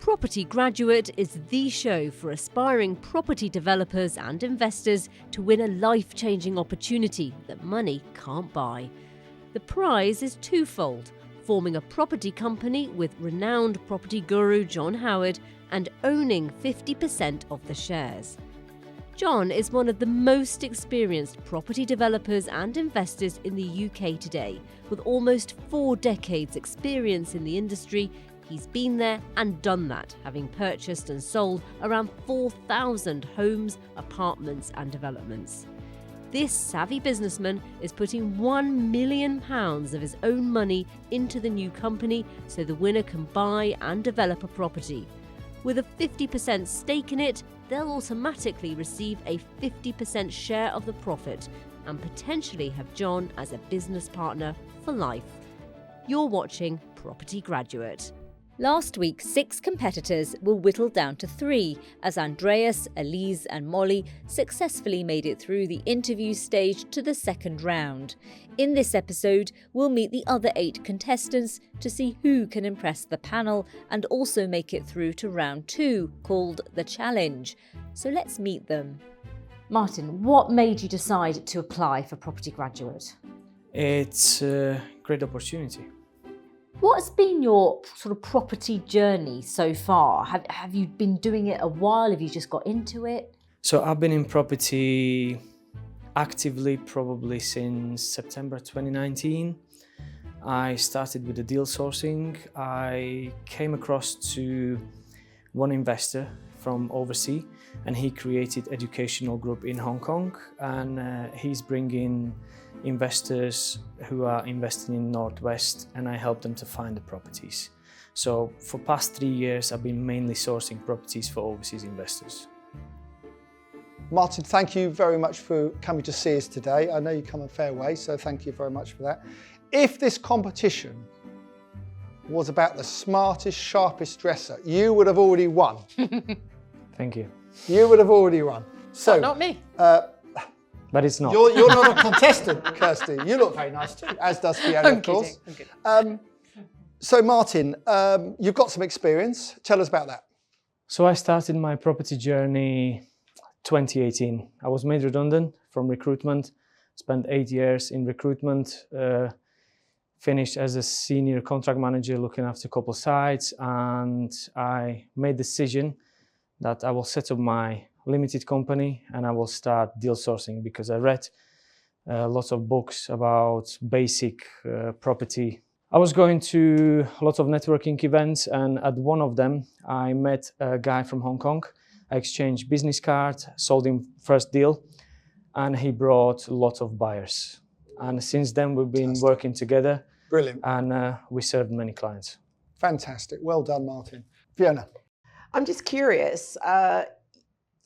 Property Graduate is the show for aspiring property developers and investors to win a life-changing opportunity that money can't buy. The prize is twofold: forming a property company with renowned property guru John Howard and owning 50% of the shares. John is one of the most experienced property developers and investors in the UK today. With almost 4 decades experience in the industry, he's been there and done that, having purchased and sold around 4,000 homes, apartments and developments. This savvy businessman is putting £1 million of his own money into the new company so the winner can buy and develop a property. With a 50% stake in it, they'll automatically receive a 50% share of the profit and potentially have John as a business partner for life. You're watching Property Graduate. Last week, 6 competitors were whittled down to 3 as Andreas, Elise and Molly successfully made it through the interview stage to the second round. In this episode, we'll meet the other 8 contestants to see who can impress the panel and also make it through to round 2, called The Challenge. So let's meet them. Martin, what made you decide to apply for Property Graduate? It's a great opportunity. What's been your sort of property journey so far? Have you been doing it a while? Have you just got into it? So I've been in property actively probably since September 2019. I started with the deal sourcing. I came across to one investor from overseas, and he created educational group in Hong Kong, and he's bringing investors who are investing in Northwest, and I help them to find the properties. So for past 3 years, I've been mainly sourcing properties for overseas investors. Martin, thank you very much for coming to see us today. I know you come a fair way, so thank you very much for that. If this competition was about the smartest, sharpest dresser, you would have already won. Thank you. You would have already won. So, not me. But it's not. You're not a contestant, Kirsty. You look very nice too, as does Fiona, of course. So Martin, you've got some experience. Tell us about that. So I started my property journey 2018. I was made redundant from recruitment, spent 8 years in recruitment, finished as a senior contract manager looking after a couple of sites, and I made the decision that I will set up my limited company and I will start deal sourcing, because I read lots of books about basic property. I was going to lots of networking events, and at one of them I met a guy from Hong Kong. I exchanged business cards, sold him first deal, and he brought lots of buyers. And since then we've been working together. Brilliant. And we served many clients. Fantastic. Well done, Martin. Fiona. I'm just curious,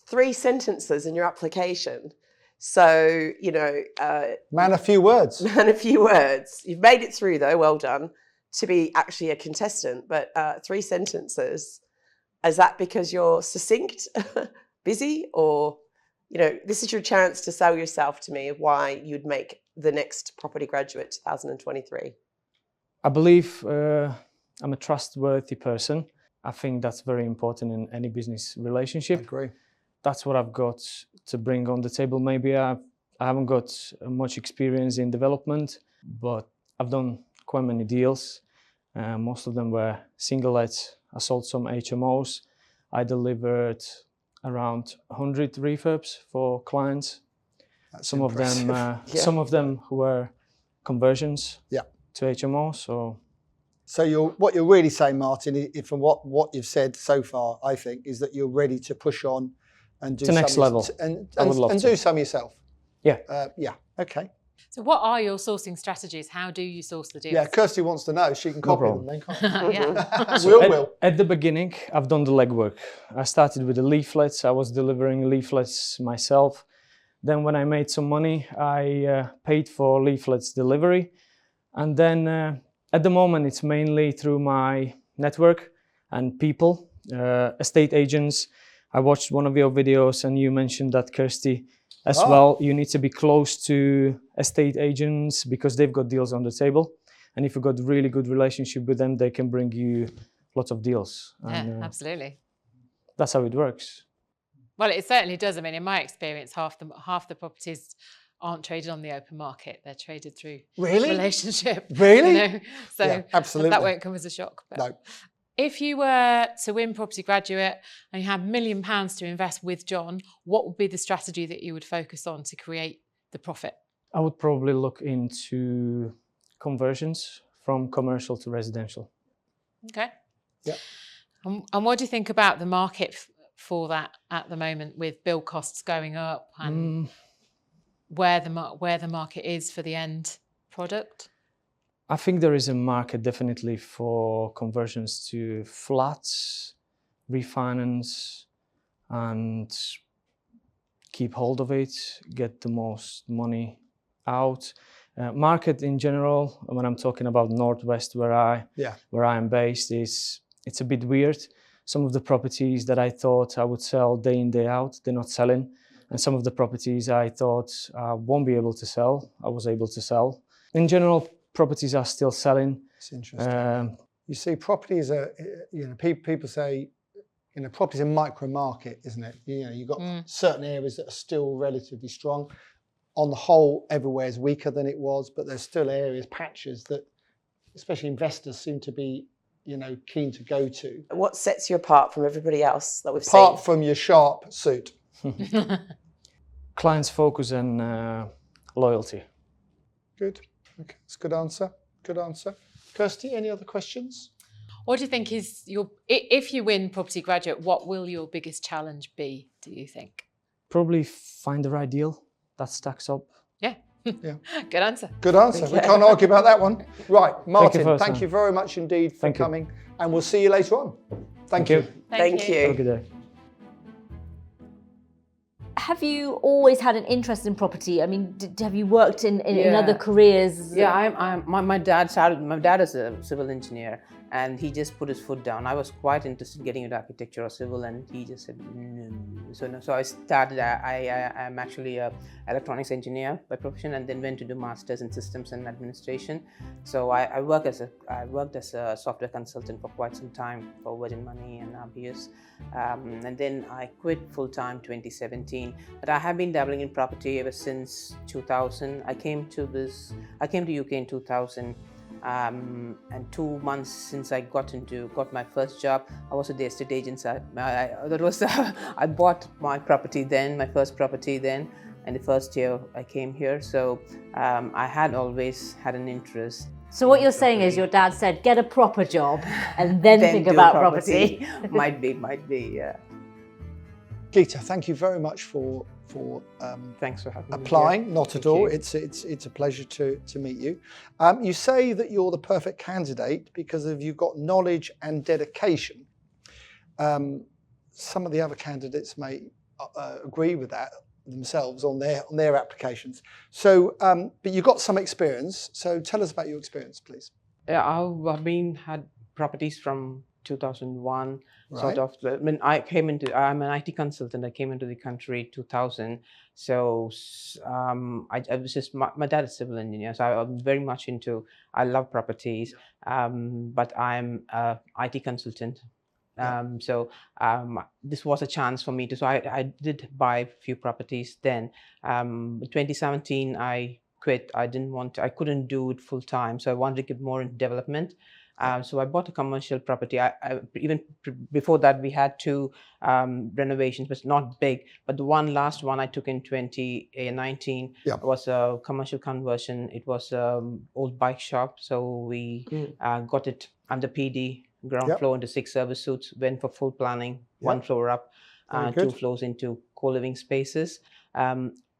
3 sentences in your application. So, Man, a few words. Man, a few words. You've made it through though, well done, to be actually a contestant, but 3 sentences. Is that because you're succinct, busy, or, this is your chance to sell yourself to me of why you'd make the next Property Graduate 2023? I believe I'm a trustworthy person. I think that's very important in any business relationship. I agree. That's what I've got to bring on the table. Maybe I haven't got much experience in development, but I've done quite many deals. Most of them were single lets. I sold some HMOs. I delivered around 100 refurbs for clients. That's some impressive. of them, some of them were conversions to HMOs. So what you're really saying, Martin, from what you've said so far, I think, is that you're ready to push on and do to next level. And to. do some yourself. Yeah. Okay. So what are your sourcing strategies? How do you source the deals? Yeah, Kirsty wants to know. She can copy them then, can't she? Yeah. So at the beginning, I've done the legwork. I started with the leaflets. I was delivering leaflets myself. Then when I made some money, I paid for leaflets delivery. And then at the moment, it's mainly through my network and people, estate agents. I watched one of your videos and you mentioned that, Kirsty, as well. You need to be close to estate agents because they've got deals on the table. And if you've got a really good relationship with them, they can bring you lots of deals. Yeah, And absolutely. that's how it works. Well, it certainly does. I mean, in my experience, half the properties aren't traded on the open market; they're traded through Really? relationship. Really? You know? So Yeah, absolutely. that won't come as a shock. But No. if you were to win Property Graduate and you had £1 million to invest with John, what would be the strategy that you would focus on to create the profit? I would probably look into conversions from commercial to residential. Okay. Yeah. And what do you think about the market for that at the moment, with build costs going up and where the market is for the end product? I think there is a market definitely for conversions to flats, refinance, and keep hold of it, get the most money out. Market in general, when I'm talking about Northwest, where I am based, it's a bit weird. Some of the properties that I thought I would sell day in, day out, they're not selling. And some of the properties I thought I won't be able to sell, I was able to sell. In general, properties are still selling. It's interesting. You see, properties are, people say, property's a micro market, isn't it? You've got certain areas that are still relatively strong. On the whole, everywhere is weaker than it was, but there's still areas, patches that, especially investors, seem to be, keen to go to. What sets you apart from everybody else that we've seen? Apart from your sharp suit. Clients focus and loyalty. Good. Okay, that's a good answer. Good answer. Kirsty, any other questions? What do you think is if you win Property Graduate, what will your biggest challenge be, do you think? Probably find the right deal that stacks up. Yeah. Yeah. Good answer. Good answer. We can't argue about that one. Right, Martin, thank you very much indeed for coming, and we'll see you later on. Thank you. Thank you. Have a good day. Have you always had an interest in property? I mean, have you worked in other careers? Yeah, my dad started. My dad is a civil engineer, and he just put his foot down. I was quite interested in getting into architecture or civil, and he just said no. So I started. I'm actually an electronics engineer by profession, and then went to do masters in systems and administration. So I worked as a software consultant for quite some time for Virgin Money and RBS, and then I quit full time 2017. But I have been dabbling in property ever since 2000. I came to UK in 2000. And 2 months since I got my first job, I was at the estate agents. I bought my property then, my first property then, and the first year I came here. So I had always had an interest. So what you're saying is your dad said, get a proper job and then think about property. Might be, yeah. Geeta, thank you very much for thanks for having me applying. here. Not at all. It's a pleasure to meet you. You say that you're the perfect candidate because you've got knowledge and dedication. Some of the other candidates may agree with that themselves on their applications. So, but you've got some experience. So tell us about your experience, please. Yeah, I've had properties from 2001. Right. Sort of. I mean, I'm an IT consultant. I came into the country 2000. So I was just, my dad is a civil engineer. So I'm very much I love properties, but I'm an IT consultant. This was a chance for me so I did buy a few properties then. 2017, I quit. I couldn't do it full time. So I wanted to get more into development. So I bought a commercial property. Even before that, we had 2 renovations, but not big. But the last one I took in 2019 was a commercial conversion. It was an old bike shop. So we got it under PD, ground floor into 6 service suites, went for full planning, 1 floor up, 2 floors into co-living spaces.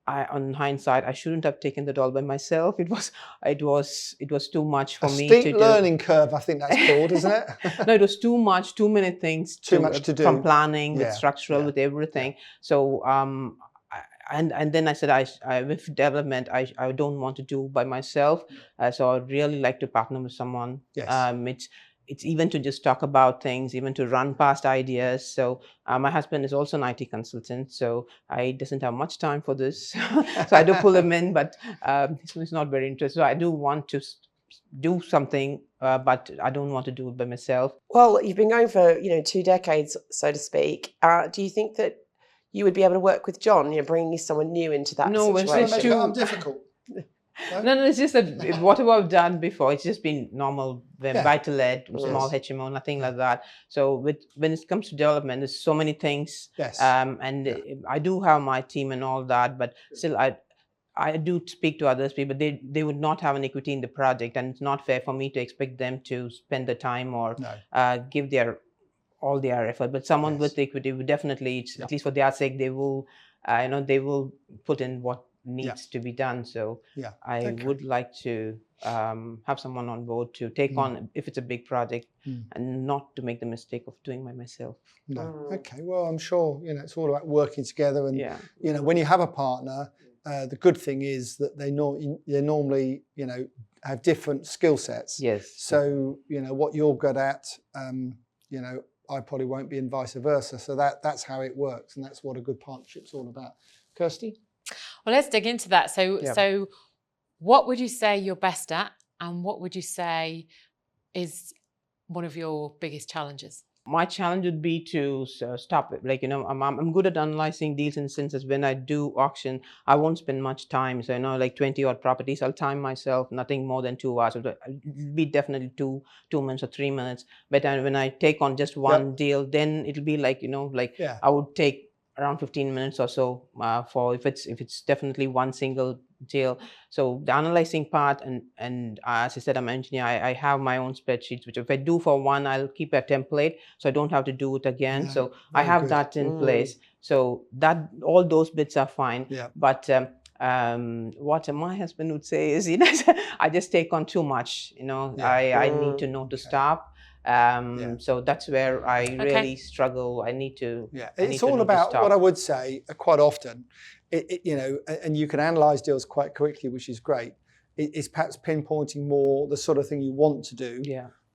On hindsight, I shouldn't have taken that all by myself. It was too much for me to do. A steep learning curve, I think that's called, isn't it? No, it was too much, too many things. Too much to do. From planning, with structural, with everything. So, and then I said, with development, I don't want to do by myself. So I'd really like to partner with someone. Yes. It's even to just talk about things, even to run past ideas. So my husband is also an IT consultant, so he doesn't have much time for this. So I do pull him in, but he's not very interested. So I do want to do something, but I don't want to do it by myself. Well, you've been going for 2 decades, so to speak. Do you think that you would be able to work with John, bringing someone new into that No, it's situation? Make it undifficult. No, it's just that whatever I've done before, it's just been normal buy-to-let, small Yes. HMO, nothing like that. So when it comes to development, there's so many things. Yes. I do have my team and all that, but still I do speak to others people. They would not have an equity in the project, and it's not fair for me to expect them to spend the time or give all their effort. But someone with equity would definitely, at least for their sake, they will put in what needs to be done. So I would like to have someone on board to take on if it's a big project, and not to make the mistake of doing by myself. No. Okay. Well, I'm sure it's all about working together, and when you have a partner, the good thing is that they normally have different skill sets. Yes. So what you're good at, I probably won't be, and vice versa. So that's how it works, and that's what a good partnership's all about. Kirsty? Well, let's dig into that. So what would you say you're best at, and what would you say is one of your biggest challenges? My challenge would be to stop it. I'm good at analyzing deals in the sense that when I do auction, I won't spend much time. So, like 20 odd properties, I'll time myself, nothing more than 2 hours. It'll be definitely 2 minutes or 3 minutes. But when I take on just one deal, then it'll be I would take around 15 minutes or so for if it's definitely one single deal. So the analyzing part, and as I said, I'm an engineer. I have my own spreadsheets, which if I do for one, I'll keep a template, so I don't have to do it again. So I have that in place. So that all those bits are fine. But what my husband would say is, I just take on too much. I need to know to stop. So that's where I really struggle. I need to. It's all about what I would say quite often. And you can analyze deals quite quickly, which is great. It's perhaps pinpointing more the sort of thing you want to do.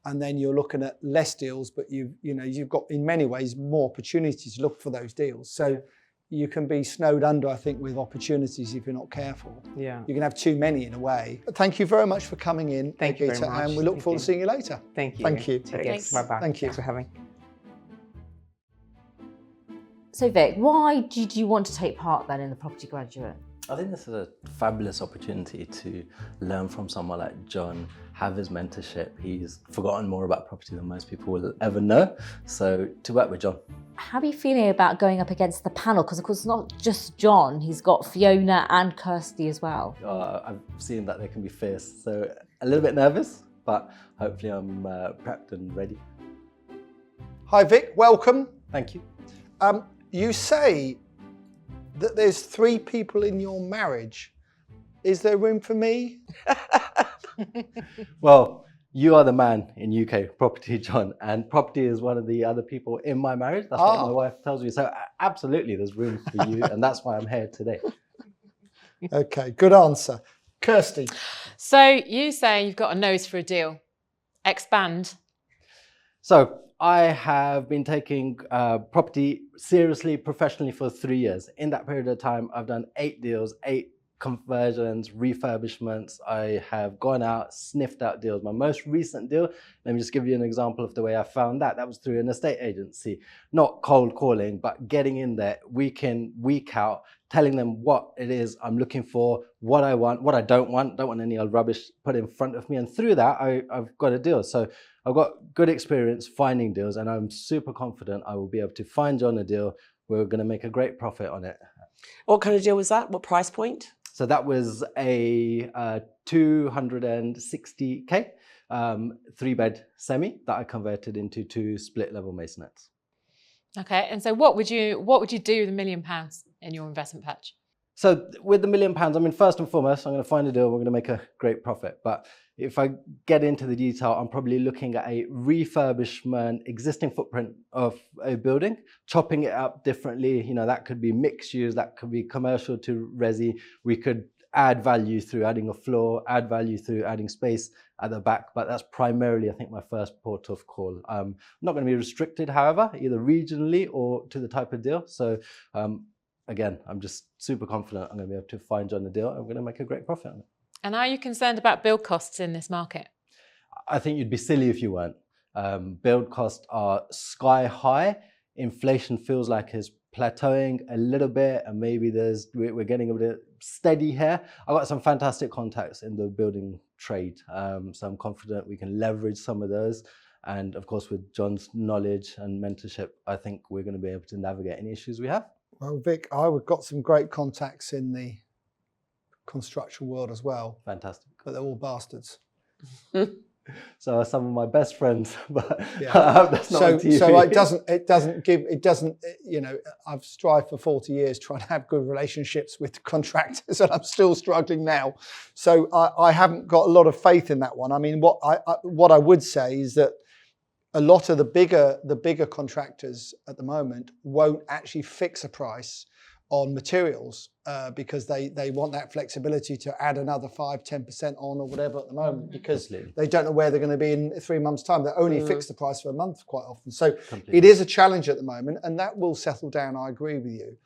And then you're looking at less deals, but you've got in many ways more opportunities to look for those deals. So you can be snowed under, I think, with opportunities if you're not careful. You can have too many in a way. Thank you very much for coming in. Thank you very much. And we look forward to seeing you later. Thank you. Thank you. Thanks. Bye-bye. Thank you. Thanks for having. So Vic, why did you want to take part then in the Property Graduate? I think this is a fabulous opportunity to learn from someone like John, have his mentorship. He's forgotten more about property than most people will ever know. So to work with John. How are you feeling about going up against the panel? Because of course it's not just John, he's got Fiona and Kirsty as well. I've seen that they can be fierce, so a little bit nervous, but hopefully I'm prepped and ready. Hi Vic, welcome. Thank you. You say that there's 3 people in your marriage. Is there room for me? Well, you are the man in UK property, John, and property is one of the other people in my marriage. That's what my wife tells me. So absolutely, there's room for you, and that's why I'm here today. Okay, good answer. Kirsty. So you say you've got a nose for a deal. Expand. So I have been taking property seriously, professionally for 3 years. In that period of time, I've done 8 deals, 8 conversions, refurbishments. I have gone out, sniffed out deals. My most recent deal, let me just give you an example of the way I found that. That was through an estate agency, not cold calling, but getting in there week in, week out, telling them what it is I'm looking for, what I want, what I don't want any old rubbish put in front of me. And through that, I've got a deal. So I've got good experience finding deals, and I'm super confident I will be able to find John a deal. We're going to make a great profit on it. What kind of deal was that? What price point? So that was a 260k 3-bed semi that I converted into 2 split level masonettes. Okay, and so what would you do with £1 million in your investment patch? So with the £1 million, I mean, first and foremost, I'm going to find a deal. We're going to make a great profit. But if I get into the detail, I'm probably looking at a refurbishment, existing footprint of a building, chopping it up differently. That could be mixed use, that could be commercial to resi. We could add value through adding a floor, add value through adding space at the back. But that's primarily, I think, my first port of call. I'm not going to be restricted, however, either regionally or to the type of deal. So again, I'm just super confident I'm going to be able to find John a deal and we're going to make a great profit on it. And are you concerned about build costs in this market? I think you'd be silly if you weren't. Build costs are sky high. Inflation feels like it's plateauing a little bit, and maybe we're getting a bit steady here. I've got some fantastic contacts in the building trade, so I'm confident we can leverage some of those. And of course, with John's knowledge and mentorship, I think we're going to be able to navigate any issues we have. Well, Vic, I've got some great contacts in the construction world as well. Fantastic. But they're all bastards. So are some of my best friends, but Yeah. I hope that's not on TV. So it doesn't, you know, I've strived for 40 years trying to have good relationships with contractors, and I'm still struggling now. So I haven't got a lot of faith in that one. I mean, what I would say is that a lot of the bigger contractors at the moment won't actually fix a price on materials because they want that flexibility to add another 5-10% on or whatever at the moment, because they don't know where they're going to be in 3 months' time. They only fix the price for a month quite often. So it is a challenge at the moment, and that will settle down. I agree with you.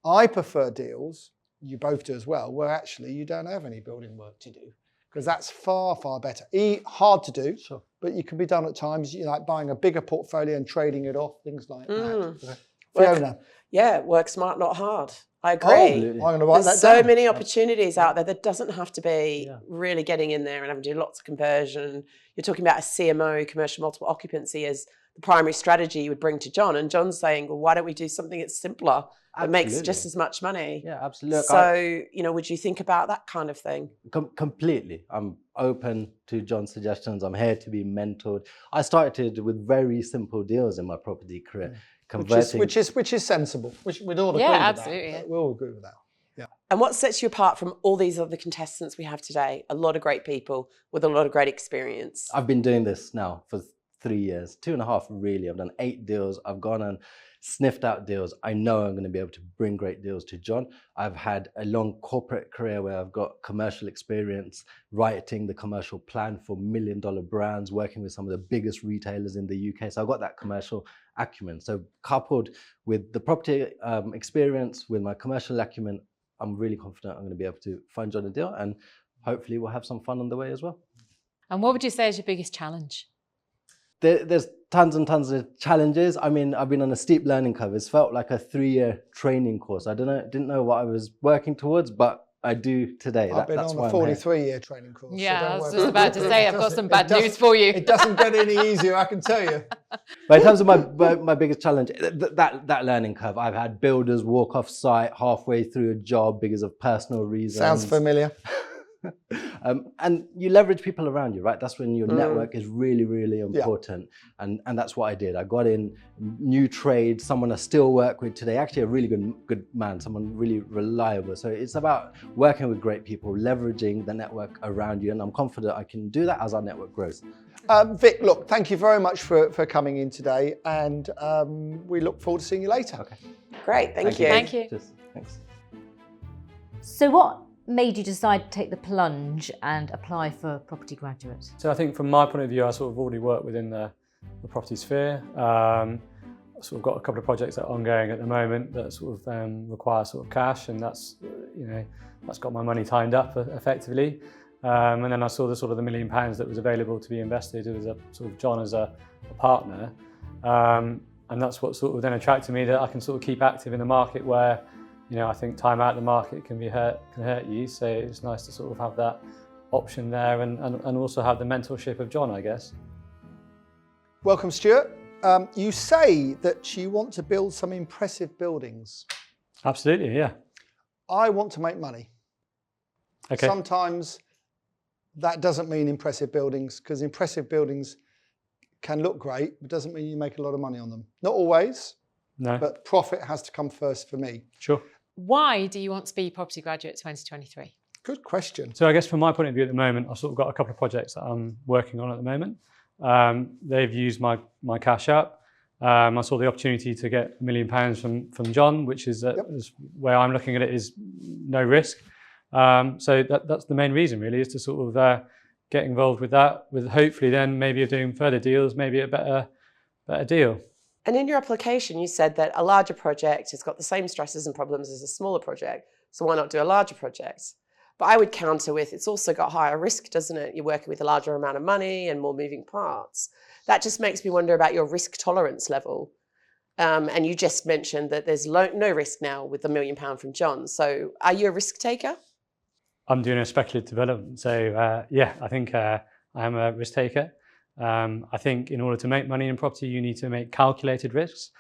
I prefer deals, you both do as well, where actually you don't have any building work to do, because that's far, far better. Hard to do, Sure. but you can be done at times. You like buying a bigger portfolio and trading it off, things like that. Okay. Fiona. Yeah, work smart, not hard. I agree. Absolutely. I'm going to write There's that so down. many opportunities out there. That doesn't have to be Yeah. really getting in there and having to do lots of conversion. You're talking about a CMO, commercial multiple occupancy, as the primary strategy you would bring to John. And John's saying, well, why don't we do something that's simpler and makes Absolutely. just as much money? Yeah, absolutely. So, you know, would you think about that kind of thing? Completely. I'm open to John's suggestions. I'm here to be mentored. I started with very simple deals in my property career. Converting. Which is sensible. Which we'd all agree with absolutely. that. We all agree with that. Yeah. And what sets you apart from all these other contestants we have today? A lot of great people with a lot of great experience. I've been doing this now for 3 years, 2.5 really. I've done 8 deals. I've gone and sniffed out deals. I know I'm going to be able to bring great deals to John. I've had a long corporate career where I've got commercial experience, writing the commercial plan for $1 million brands, working with some of the biggest retailers in the UK. So I've got that commercial acumen. So coupled with the property experience, with my commercial acumen, I'm really confident I'm going to be able to find John a deal, and hopefully we'll have some fun on the way as well. And what would you say is your biggest challenge? There's tons and tons of challenges. I mean, I've been on a steep learning curve. It's felt like a 3-year training course. I didn't know what I was working towards, but I do today. I've been on a 43-year training course. Yeah, so I don't was worry just about to say, I've got some bad news for you. It doesn't get any easier, I can tell you. But in terms of my biggest challenge, that learning curve, I've had builders walk off site halfway through a job because of personal reasons. Sounds familiar. And you leverage people around you, right? That's when your network is really, really important. Yeah. And that's what I did. I got in new trade, someone I still work with today, actually a really good man, someone really reliable. So it's about working with great people, leveraging the network around you. And I'm confident I can do that as our network grows. Vic, look, thank you very much for coming in today. And we look forward to seeing you later. Okay. Great, thank you. Thank you. Thanks. So what made you decide to take the plunge and apply for Property Graduate? So I think from my point of view, I sort of already work within the property sphere. I've sort of got a couple of projects that are ongoing at the moment that sort of require sort of cash, and that's, you know, that's got my money tied up effectively. And then I saw the sort of the £1 million that was available to be invested. It was a sort of John as a partner. And that's what sort of then attracted me, that I can sort of keep active in the market where, you know, I think time out of the market can hurt you. So it's nice to sort of have that option there, and also have the mentorship of John, I guess. Welcome, Stuart. You say that you want to build some impressive buildings. Absolutely, yeah. I want to make money. Okay. Sometimes that doesn't mean impressive buildings, because impressive buildings can look great, but doesn't mean you make a lot of money on them. Not always, No. but profit has to come first for me. Sure. Why do you want to be Property Graduate 2023? Good question. So I guess from my point of view at the moment, I've sort of got a couple of projects that I'm working on at the moment. They've used my cash up. I saw the opportunity to get £1 million from John, which is where I'm looking at it is no risk. So that's the main reason really, is to sort of get involved with that, with hopefully then maybe doing further deals, maybe a better deal. And in your application, you said that a larger project has got the same stresses and problems as a smaller project. So why not do a larger project? But I would counter with, it's also got higher risk, doesn't it? You're working with a larger amount of money and more moving parts. That just makes me wonder about your risk tolerance level. And you just mentioned that there's no risk now with the £1 million from John. So are you a risk taker? I'm doing a speculative development. So yeah, I think I am a risk taker. I think in order to make money in property, you need to make calculated risks,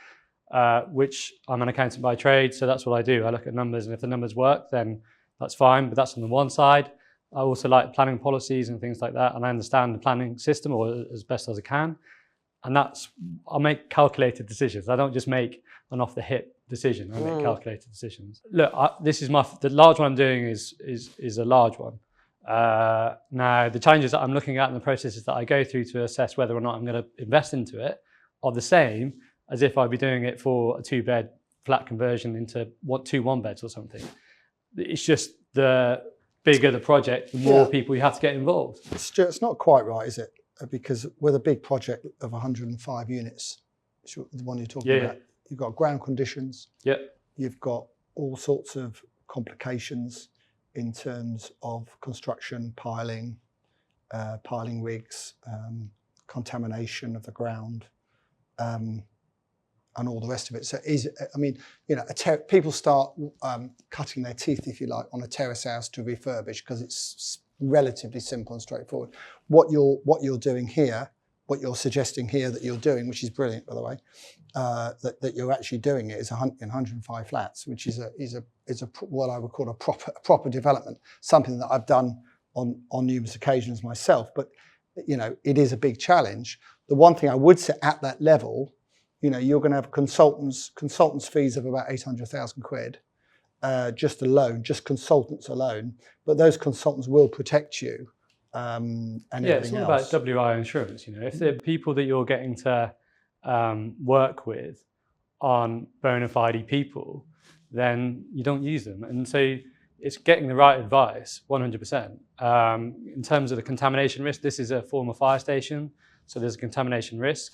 which I'm an accountant by trade. So that's what I do. I look at numbers, and if the numbers work, then that's fine. But that's on the one side. I also like planning policies and things like that. And I understand the planning system, or as best as I can. And I'll make calculated decisions. I don't just make an off the hip decision. I make calculated decisions. Look, this is the large one I'm doing is a large one. Now, the challenges that I'm looking at and the processes that I go through to assess whether or not I'm going to invest into it are the same as if I'd be doing it for a 2-bed flat conversion into 2 1-beds or something. It's just the bigger the project, the more people you have to get involved. Stuart, it's not quite right, is it? Because with a big project of 105 units, the one you're talking about, you've got ground conditions, you've got all sorts of complications in terms of construction, piling rigs, contamination of the ground, and all the rest of it. So, people start cutting their teeth, if you like, on a terrace house to refurbish because it's relatively simple and straightforward. What you're doing here, what you're suggesting here that you're doing, which is brilliant, by the way, that you're actually doing it is in 105 flats, which is what I would call a proper development. Something that I've done on numerous occasions myself, but it is a big challenge. The one thing I would say at that level, you're going to have consultants fees of about 800,000 quid. Just consultants alone, but those consultants will protect you and it's everything all else. about WI insurance. If the people that you're getting to work with aren't bona fide people, then you don't use them. And so it's getting the right advice, 100%. In terms of the contamination risk, this is a former fire station, so there's a contamination risk.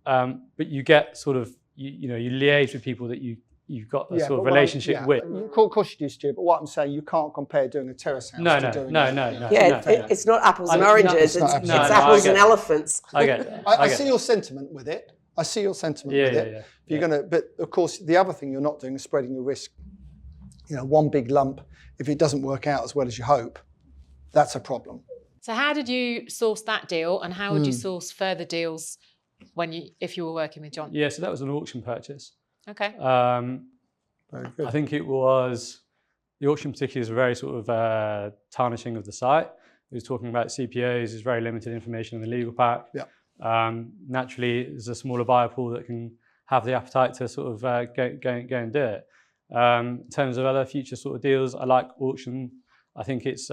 But you get sort of, you liaise with people that you've got a sort of relationship with. Of course you do, Stuart, but what I'm saying, you can't compare doing a terrace house to doing No. It's not apples and oranges, it's apples and elephants. I get that. I see your sentiment with it. If you're gonna, but of course, the other thing you're not doing is spreading your risk. One big lump, if it doesn't work out as well as you hope, that's a problem. So how did you source that deal, and how would you source further deals if you were working with John? Yeah, so that was an auction purchase. Okay. Very good. I think it was, the auction particularly is a very sort of tarnishing of the site. It was talking about CPOs, there's very limited information in the legal pack. Naturally, there's a smaller buyer pool that can have the appetite to sort of go and do it. In terms of other future sort of deals, I like auction. I think it's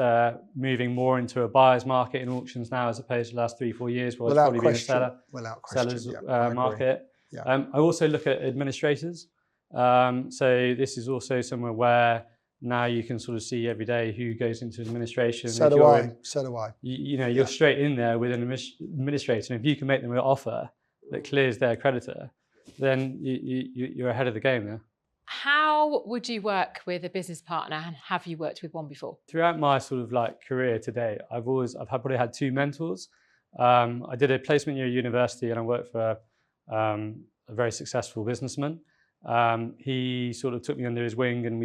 moving more into a buyer's market in auctions now as opposed to the last 3-4 years where it's probably been a seller's market. I also look at administrators. So this is also somewhere where now you can sort of see every day who goes into administration. So do I. You're straight in there with an administrator, and if you can make them an offer that clears their creditor, then you're ahead of the game there. How would you work with a business partner, and have you worked with one before? Throughout my sort of career today, I've probably had 2 mentors. I did a placement year at university, and I worked for a very successful businessman. He sort of took me under his wing, and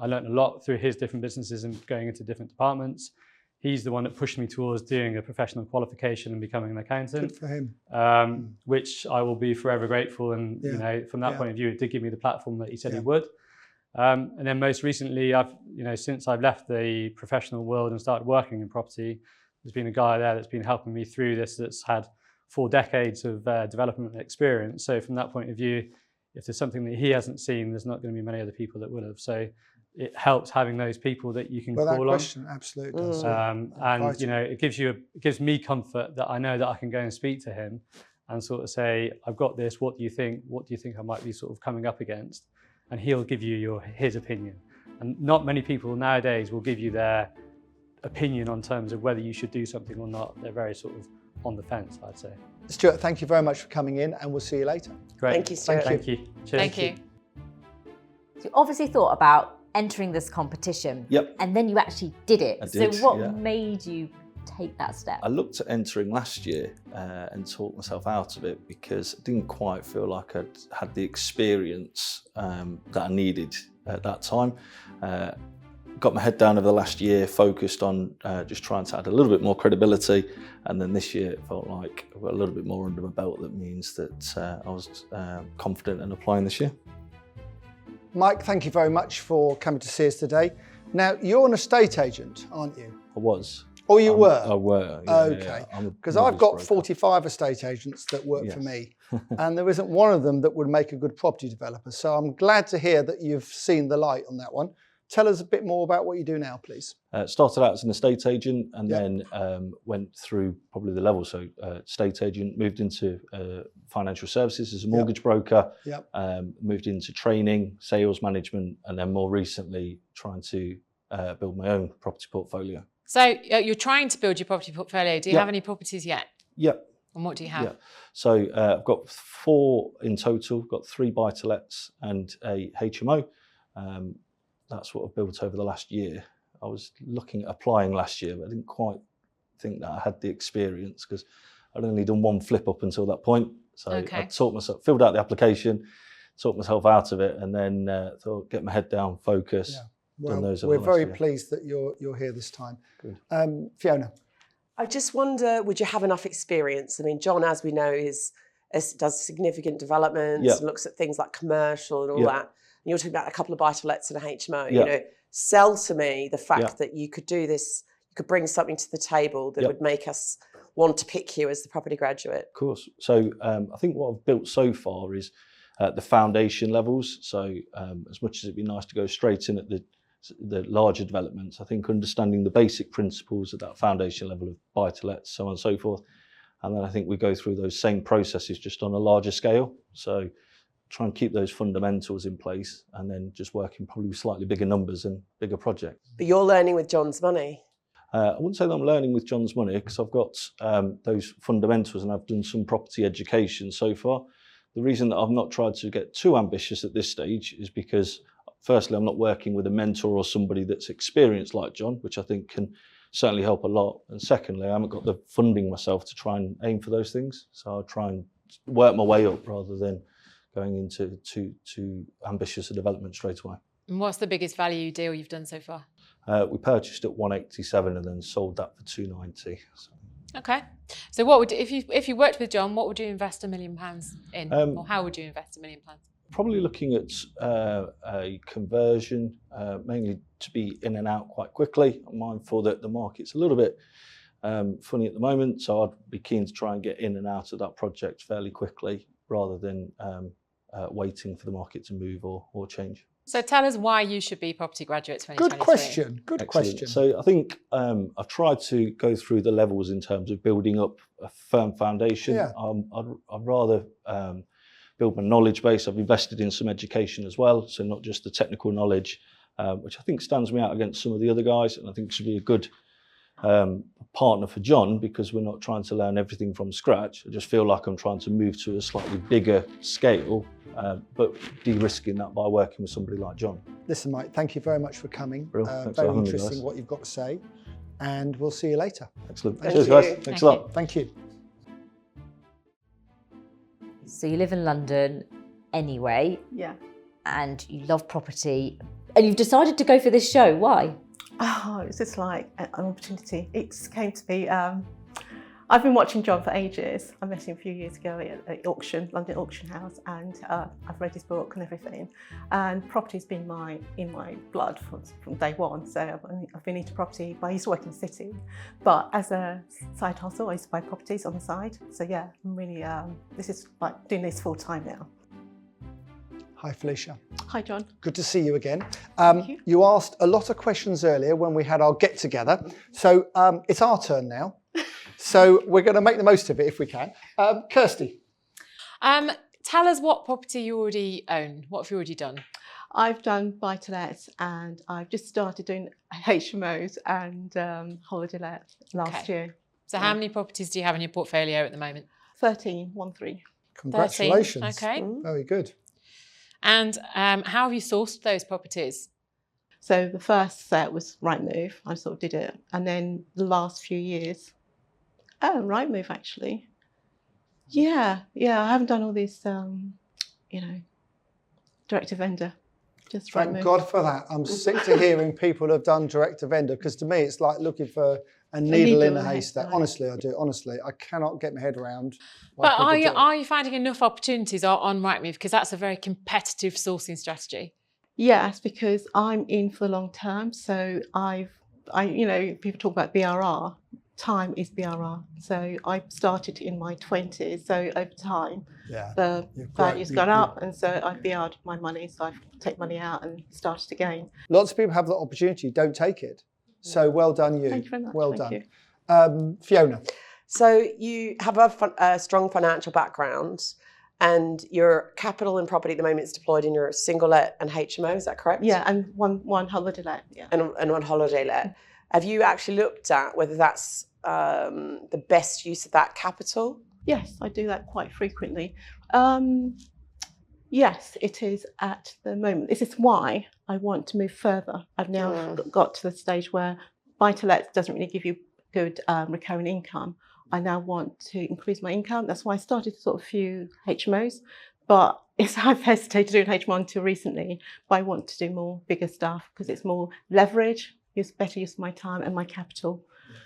I learned a lot through his different businesses and going into different departments. He's the one that pushed me towards doing a professional qualification and becoming an accountant. Good for him. Which I will be forever grateful. And from that point of view, it did give me the platform that he said he would. And then most recently, since I've left the professional world and started working in property, there's been a guy there that's been helping me through this, that's had 4 decades of development experience. So from that point of view, if there's something that he hasn't seen, there's not going to be many other people that would have. So it helps having those people that you can call on. Absolutely does. And it gives me comfort that I know that I can go and speak to him and sort of say, I've got this, what do you think? What do you think I might be sort of coming up against? And he'll give you his opinion. And not many people nowadays will give you their opinion on terms of whether you should do something or not. They're very sort of on the fence, I'd say. Stuart, thank you very much for coming in, and we'll see you later. Great. Thank you, Stuart. Thank you. Cheers. Thank you. So you obviously thought about entering this competition. Yep. And then you actually did it. I did, so what yeah. made you take that step? I looked at entering last year and talked myself out of it because I didn't quite feel like I'd had the experience that I needed at that time. Got my head down over the last year, focused on just trying to add a little bit more credibility, and then this year it felt like I've got a little bit more under my belt. That means that I was confident in applying this year. Mike, thank you very much for coming to see us today. Now, you're an estate agent, aren't you? I was. Oh, you were? I were. Yeah, okay. Because I've got 45 estate agents that work for me, and there isn't one of them that would make a good property developer. So I'm glad to hear that you've seen the light on that one. Tell us a bit more about what you do now, please. Started out as an estate agent and then went through probably the level. So estate agent, moved into financial services as a mortgage broker, moved into training, sales management, and then more recently trying to build my own property portfolio. So you're trying to build your property portfolio. Do you have any properties yet? Yep. And what do you have? Yeah. So I've got 4 in total. I've got 3 buy-to-lets and a HMO. That's what I've built over the last year. I was looking at applying last year, but I didn't quite think that I had the experience because I'd only done 1 flip up until that point. So I taught myself, filled out the application, taught myself out of it, and then thought, get my head down, focus. Yeah. Well, those we're very pleased that you're here this time. Good. Fiona. I just wonder, would you have enough experience? I mean, John, as we know, does significant developments, looks at things like commercial and all that. And you're talking about a couple of buy-to-lets and a HMO. You know, sell to me the fact that you could do this, you could bring something to the table that would make us want to pick you as the property graduate. Of course. So I think what I've built so far is the foundation levels. So as much as it'd be nice to go straight in at the larger developments, I think understanding the basic principles at that foundation level of buy-to-lets, so on and so forth. And then I think we go through those same processes just on a larger scale. So try and keep those fundamentals in place and then just working probably with slightly bigger numbers and bigger projects. But you're learning with John's money. I wouldn't say that I'm learning with John's money because I've got those fundamentals and I've done some property education so far. The reason that I've not tried to get too ambitious at this stage is because firstly, I'm not working with a mentor or somebody that's experienced like John, which I think can certainly help a lot. And secondly, I haven't got the funding myself to try and aim for those things. So I'll try and work my way up rather than going into too ambitious a development straight away. And what's the biggest value deal you've done so far? We purchased at 187 and then sold that for 290. So. Okay. So what would if you worked with John, what would you invest £1 million in, or how would you invest £1 million? Probably looking at a conversion, mainly to be in and out quite quickly. I'm mindful that the market's a little bit funny at the moment, so I'd be keen to try and get in and out of that project fairly quickly rather than waiting for the market to move or change. So tell us why you should be Property Graduate 2023. Good question. Good question. So I think I've tried to go through the levels in terms of building up a firm foundation. Yeah. I'd rather build my knowledge base. I've invested in some education as well, so not just the technical knowledge, which I think stands me out against some of the other guys, and I think should be a good partner for John because we're not trying to learn everything from scratch. I just feel like I'm trying to move to a slightly bigger scale, but de-risking that by working with somebody like John. Listen, Mike, thank you very much for coming. Thanks very for having me, interesting guys. what you've got to say, and we'll see you later. Excellent. Thank Cheers, you. guys. Thanks a lot. Thank you. So you live in London anyway, Yeah. and you love property, and you've decided to go for this show. Why? Oh, it's just like an opportunity. It just came to me. I've been watching John for ages. I met him a few years ago at auction, London Auction House, and I've read his book and everything. And property's been in my blood from day one. So I've been into property. But I used to work in the city, but as a side hustle, I used to buy properties on the side. So yeah, I'm really this is like doing this full time now. Hi, Felicia. Hi, John. Good to see you again. you. You asked a lot of questions earlier when we had our get-together. So it's our turn now. So we're going to make the most of it if we can. Kirsty. Tell us what property you already own. What have you already done? I've done buy-to-lets and I've just started doing HMOs and holiday let last year. So how many properties do you have in your portfolio at the moment? 13. Congratulations. 13. Okay. Very good. And how have you sourced those properties? So the first set was Rightmove. I sort of did it. And then the last few years, Rightmove actually. Yeah, I haven't done all these, direct to vendor. Just Thank Rightmove. God for that. I'm sick to hearing people have done direct to vendor, because to me it's like looking for a needle in a haystack. Honestly, I do. Honestly, I cannot get my head around. But are you finding enough opportunities on Rightmove? Because that's a very competitive sourcing strategy. Yes, because I'm in for the long term. So people talk about BRR. Time is BRR. So I started in my 20s. So over time, the value's gone up, and so I've BR'd my money. So I take money out and started again. Lots of people have the opportunity, don't take it. So well done, you. Thank you very much. Well Thank done. Fiona. So you have a strong financial background, and your capital in property at the moment is deployed in your single let and HMO, is that correct? Yeah, and one holiday let. Yeah. And one holiday let. Have you actually looked at whether that's the best use of that capital? Yes, I do that quite frequently. Yes, it is at the moment. This is why I want to move further. I've now got to the stage where buy-to-let doesn't really give you good recurring income. I now want to increase my income. That's why I started sort of a few HMOs, but I've hesitated to do an HMO until recently. But I want to do more bigger stuff because it's more leverage, better use of my time and my capital.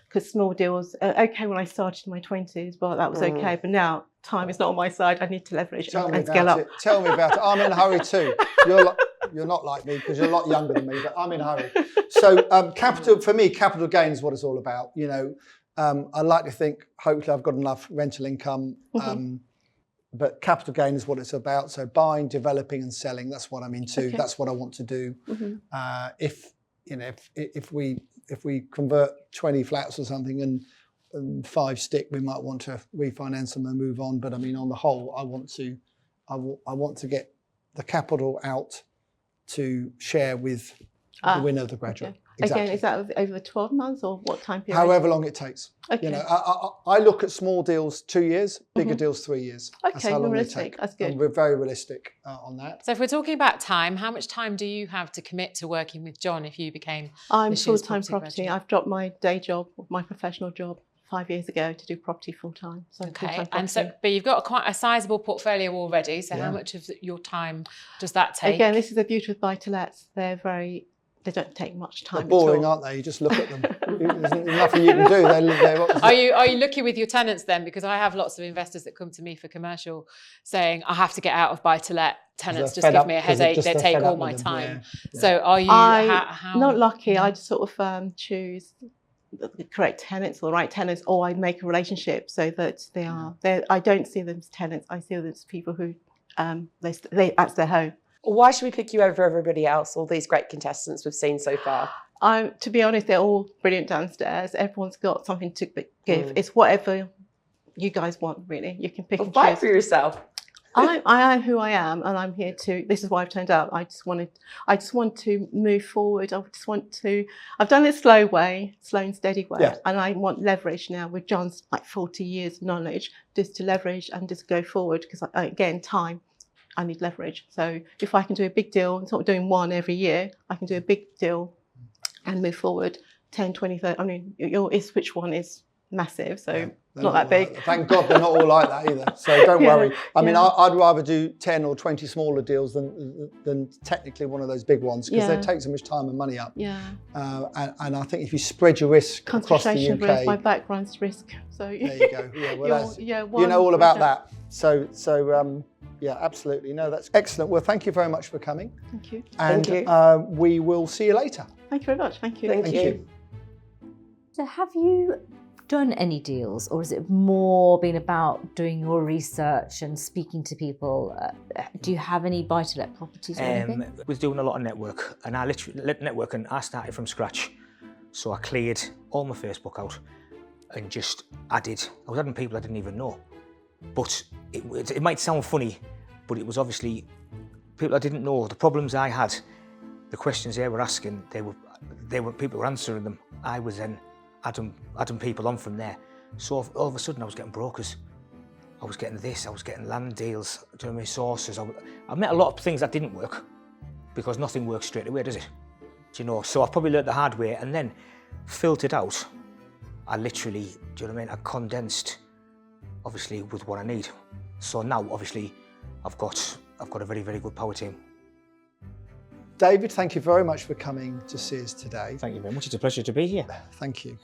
Because small deals, okay, when I started in my 20s, well, that was okay. But now time is not on my side. I need to leverage and scale up. Tell me about it. I'm in a hurry too. You're not like me because you're a lot younger than me, but I'm in a hurry. So capital, for me, capital gain is what it's all about. You know, I like to think, hopefully I've got enough rental income, but capital gain is what it's about. So buying, developing and selling, that's what I'm into. Okay. That's what I want to do. If we convert 20 flats or something and 5 stick, we might want to refinance them and move on. But I mean, on the whole, I want to get the capital out to share with the winner of the graduate. Okay. Exactly. Again, is that over 12 months or what time period? However long it takes. Okay. You know, I look at small deals 2 years, bigger deals 3 years. Okay, that's how long realistic. they take. That's good. And we're very realistic on that. So if we're talking about time, how much time do you have to commit to working with John if you became I'm full-time property. I've dropped my day job, my professional job 5 years ago to do property full-time. So okay, and so, but you've got quite a sizable portfolio already. So how much of your time does that take? Again, this is the beauty of buy-to-lets. They don't take much time. They're boring, aren't they? You just look at them. There's nothing you can do. Are you lucky with your tenants then? Because I have lots of investors that come to me for commercial saying, I have to get out of buy-to-let. Tenants just give me a headache. They take all my time. Yeah. So are you how? Not lucky. I just sort of choose the correct tenants or the right tenants, or I make a relationship so that they are there. I don't see them as tenants. I see them as people who that's their home. Why should we pick you over everybody else, all these great contestants we've seen so far? To be honest, they're all brilliant downstairs. Everyone's got something to give. It's whatever you guys want, really. You can pick and choose. Fight for yourself. I am who I am, and I'm here to. This is why I've turned out. I just want to move forward. I've done it slow and steady way, and I want leverage now with John's 40 years knowledge, just to leverage and just go forward. Because again, time. I need leverage. So if I can do a big deal, it's not doing one every year, I can do a big deal and move forward 10, 20, 30. I mean, your Ipswich one is massive, so not that big. Thank God they're not all like that either. So don't worry. I mean, I'd rather do 10 or 20 smaller deals than technically one of those big ones, because they take so much time and money up. Yeah. And I think if you spread your risk across the UK. Risk, my background's risk. So there you go. Yeah, well, you know all about that. So yeah, absolutely. No, that's excellent. Well, thank you very much for coming. Thank you. And thank you. We will see you later. Thank you very much. Thank you. Thank you. So have you done any deals, or has it more been about doing your research and speaking to people? Do you have any buy-to-let properties or anything? I was doing a lot of network, and I literally networking. I started from scratch. So I cleared all my Facebook out and just added. I was adding people I didn't even know. But it might sound funny, but it was obviously people I didn't know. The problems I had, the questions they were asking, they were people were answering them. I was then adding people on from there. So all of a sudden I was getting brokers. I was getting this. I was getting land deals, doing my sources. I met a lot of things that didn't work, because nothing works straight away, does it? Do you know? So I've probably learnt the hard way and then filtered out. I literally, do you know what I mean? I condensed, obviously, with what I need. So now, obviously, I've got a very, very good power team. David, thank you very much for coming to see us today. Thank you very much. It's a pleasure to be here. Thank you.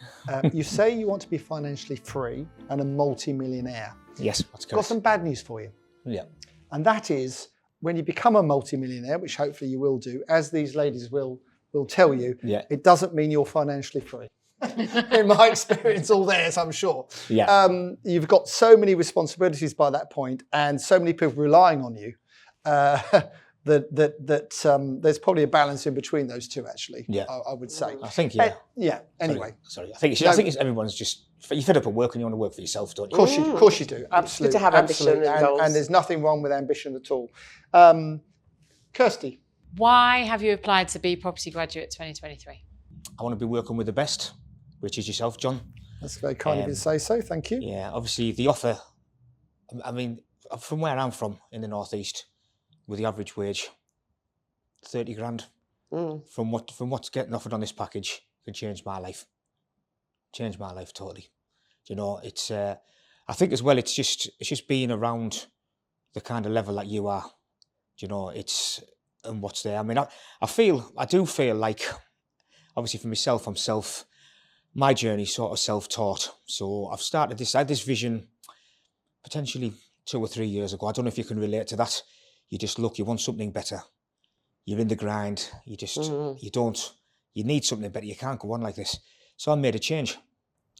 You say you want to be financially free and a multi-millionaire. Yes, that's Got correct. some bad news for you. Yeah. And that is, when you become a multi-millionaire, which hopefully you will do, as these ladies will tell you, Yeah. it doesn't mean you're financially free. In my experience, all theirs, I'm sure. Yeah. You've got so many responsibilities by that point and so many people relying on you that there's probably a balance in between those two, actually, Yeah. I would say. I think, yeah. Yeah, anyway. Sorry. I think it's everyone's just, you're fed up at work and you want to work for yourself, don't you? Of course you do, absolutely. Good to have ambition absolutely. and goals. And there's nothing wrong with ambition at all. Kirsty. Why have you applied to be Property Graduate 2023? I want to be working with the best, which is yourself, John. That's very kind of you to say so, thank you. Yeah, obviously the offer, I mean, from where I'm from in the Northeast, with the average wage, 30 grand, from what's getting offered on this package can change my life. Change my life totally. You know, it's, I think as well, it's just being around the kind of level that you are, you know, and what's there. I mean, I do feel like, obviously for myself, my journey sort of self-taught. So I had this vision potentially 2 or 3 years ago. I don't know if you can relate to that. You just look, you want something better. You're in the grind. You need something better. You can't go on like this. So I made a change,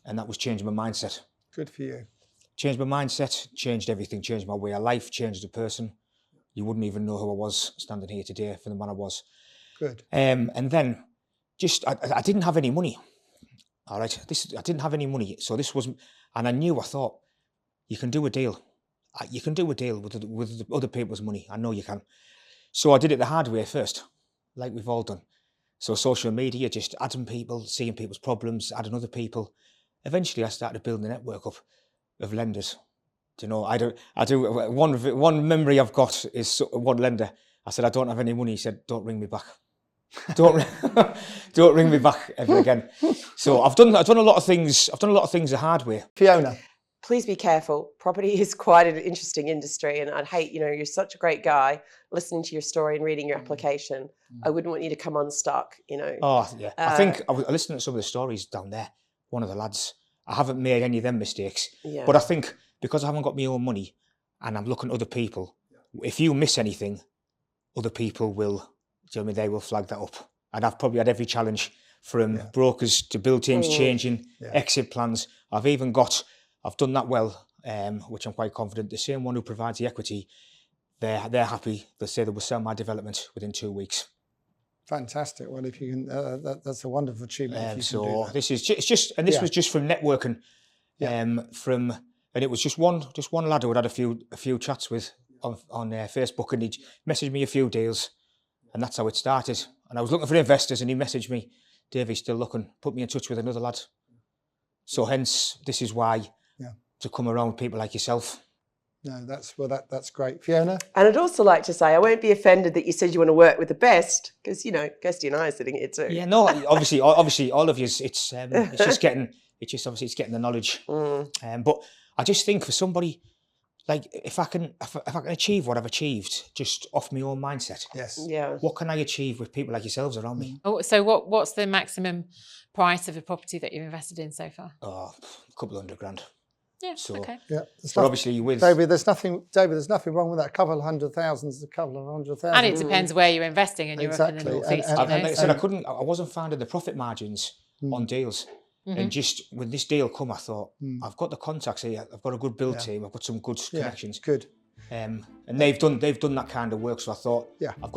and that was changing my mindset. Good for you. Changed my mindset, changed everything, changed my way of life, changed the person. You wouldn't even know who I was standing here today for the man I was. Good. And then I didn't have any money. All right, I didn't have any money, so this wasn't, and I thought, you can do a deal. You can do a deal with other people's money. I know you can. So I did it the hard way first, like we've all done. So social media, just adding people, seeing people's problems, adding other people. Eventually, I started building a network up of lenders. Do you know, I do. One memory I've got is one lender. I said, I don't have any money. He said, don't ring me back. Don't ring me back ever again. So I've done a lot of things. I've done a lot of things the hard way. Fiona. Please be careful. Property is quite an interesting industry, and I'd hate, you're such a great guy. Listening to your story and reading your application, I wouldn't want you to come unstuck. Oh yeah, I think I was listening to some of the stories down there. One of the lads, I haven't made any of them mistakes, but I think because I haven't got my own money and I'm looking at other people, if you miss anything, other people will. Do you know what I mean? They will flag that up, and I've probably had every challenge from brokers to build teams changing, exit plans. I've done that well, which I'm quite confident. The same one who provides the equity, they're happy. They say they will sell my development within 2 weeks. Fantastic. Well, if you can, that's a wonderful achievement. So this is just, and this was just from networking, and it was just one lad who I'd had a few chats with on Facebook, and he messaged me a few deals, and that's how it started. And I was looking for investors, and he messaged me, Dave, he's still looking, put me in touch with another lad. So hence, this is why. To come around people like yourself. No, that's great. Fiona? And I'd also like to say, I won't be offended that you said you want to work with the best, because, Kirsty and I are sitting here too. Yeah, no, obviously all of you, it's just getting the knowledge. But I just think for somebody, like if I can achieve what I've achieved just off my own mindset, what can I achieve with people like yourselves around me? Oh, so what's the maximum price of a property that you've invested in so far? Oh, a couple $100,000. Yeah. So, okay. Yeah. But obviously with David, there's nothing wrong with that. A couple of 100,000 is a couple of 100,000. And it depends where you're investing, and you're up in the northeast. Like I said, I wasn't finding the profit margins on deals. And just when this deal come, I thought, I've got the contacts here, I've got a good build team, I've got some good connections. Good. And they've done that kind of work. So I thought,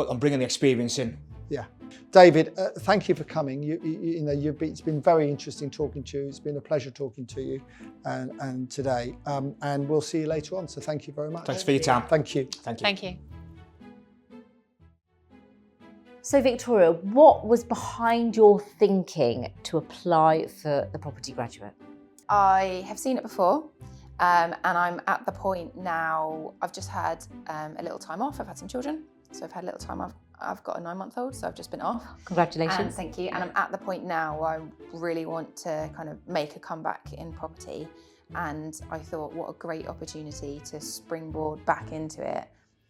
I'm bringing the experience in. Yeah, David, thank you for coming. It's been very interesting talking to you. It's been a pleasure talking to you, and today, and we'll see you later on. So thank you very much. Thanks for your time. Thank you. Thank you. Thank you. So Victoria, what was behind your thinking to apply for the Property Graduate? I have seen it before, and I'm at the point now. I've just had a little time off. I've had some children. So I've had a little time. I've got a 9-month-old, so I've just been off. Congratulations. And thank you. And I'm at the point now where I really want to kind of make a comeback in property. And I thought, what a great opportunity to springboard back into it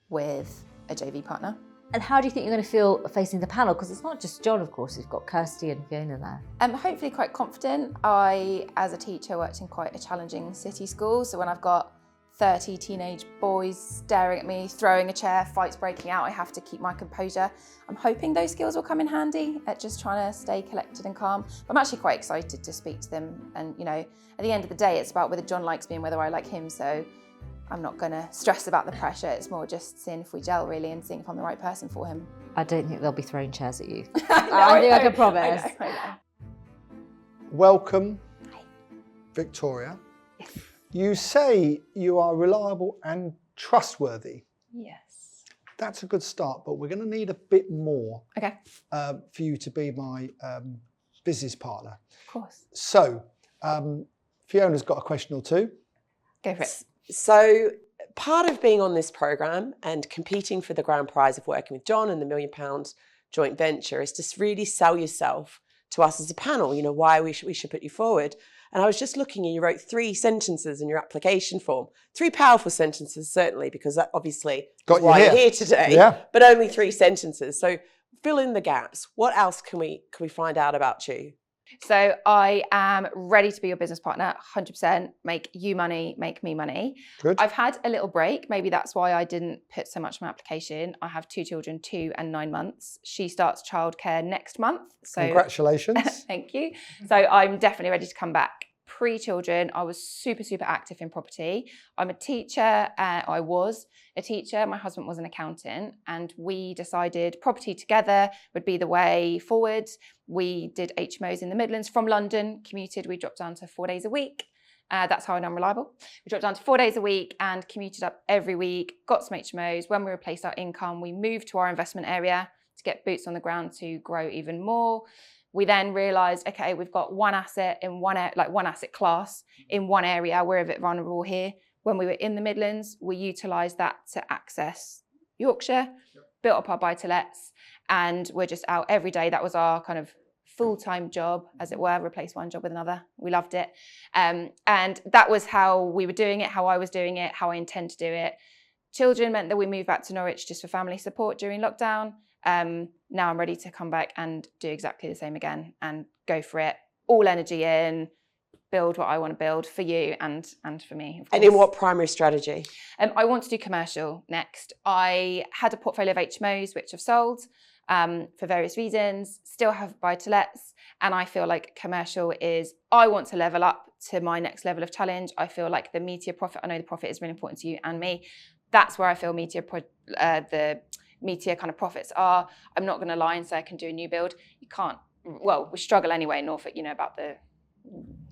with a JV partner. And how do you think you're going to feel facing the panel? Because it's not just John, of course, you've got Kirsty and Fiona there. Hopefully quite confident. I, as a teacher, worked in quite a challenging city school. So when I've got 30 teenage boys staring at me, throwing a chair, fights breaking out, I have to keep my composure. I'm hoping those skills will come in handy at just trying to stay collected and calm. But I'm actually quite excited to speak to them. And, you know, at the end of the day, it's about whether John likes me and whether I like him. So I'm not going to stress about the pressure. It's more just seeing if we gel, really, and seeing if I'm the right person for him. I don't think they'll be throwing chairs at you. I think I can promise. I know. Welcome, Victoria. You say you are reliable and trustworthy. Yes. That's a good start, but we're going to need a bit more Okay. For you to be my business partner. Of course. So, Fiona's got a question or two. Go for it. So part of being on this programme and competing for the grand prize of working with John and the £1 million joint venture is to really sell yourself to us as a panel, you know, why we should put you forward. And I was just looking and you wrote 3 sentences in your application form. 3 powerful sentences, certainly, because that obviously is why you're here today, but only 3 sentences. So fill in the gaps. What else can we find out about you? So I am ready to be your business partner, 100%. Make you money, make me money. Good. I've had a little break. Maybe that's why I didn't put so much in my application. I have 2 children, 2 and 9 months. She starts childcare next month. So congratulations. Thank you. So I'm definitely ready to come back. Pre-children, I was super, super active in property. I'm a teacher. I was a teacher. My husband was an accountant, and we decided property together would be the way forward. We did HMOs in the Midlands from London, commuted. We dropped down to 4 days a week. That's how I know I'm reliable. We dropped down to 4 days a week and commuted up every week, got some HMOs. When we replaced our income, we moved to our investment area to get boots on the ground to grow even more. We then realised, okay, we've got one asset in one asset class in one area. We're a bit vulnerable here. When we were in the Midlands, we utilised that to access Yorkshire, built up our buy-to-lets, and we're just out every day. That was our kind of full-time job, as it were, replace one job with another. We loved it. And that was how we were doing it, how I was doing it, how I intend to do it. Children meant that we moved back to Norwich just for family support during lockdown. Now I'm ready to come back and do exactly the same again and go for it. All energy in, build what I want to build for you and for me. And in what primary strategy? I want to do commercial next. I had a portfolio of HMOs which have sold for various reasons, still have buy-to-lets, and I feel like commercial is, I want to level up to my next level of challenge. I feel like the meteor profit, I know the profit is really important to you and me. That's where I feel the meteor kind of profits are. I'm not going to lie and say I can do a new build. You can't. Well, we struggle anyway in Norfolk, you know, about the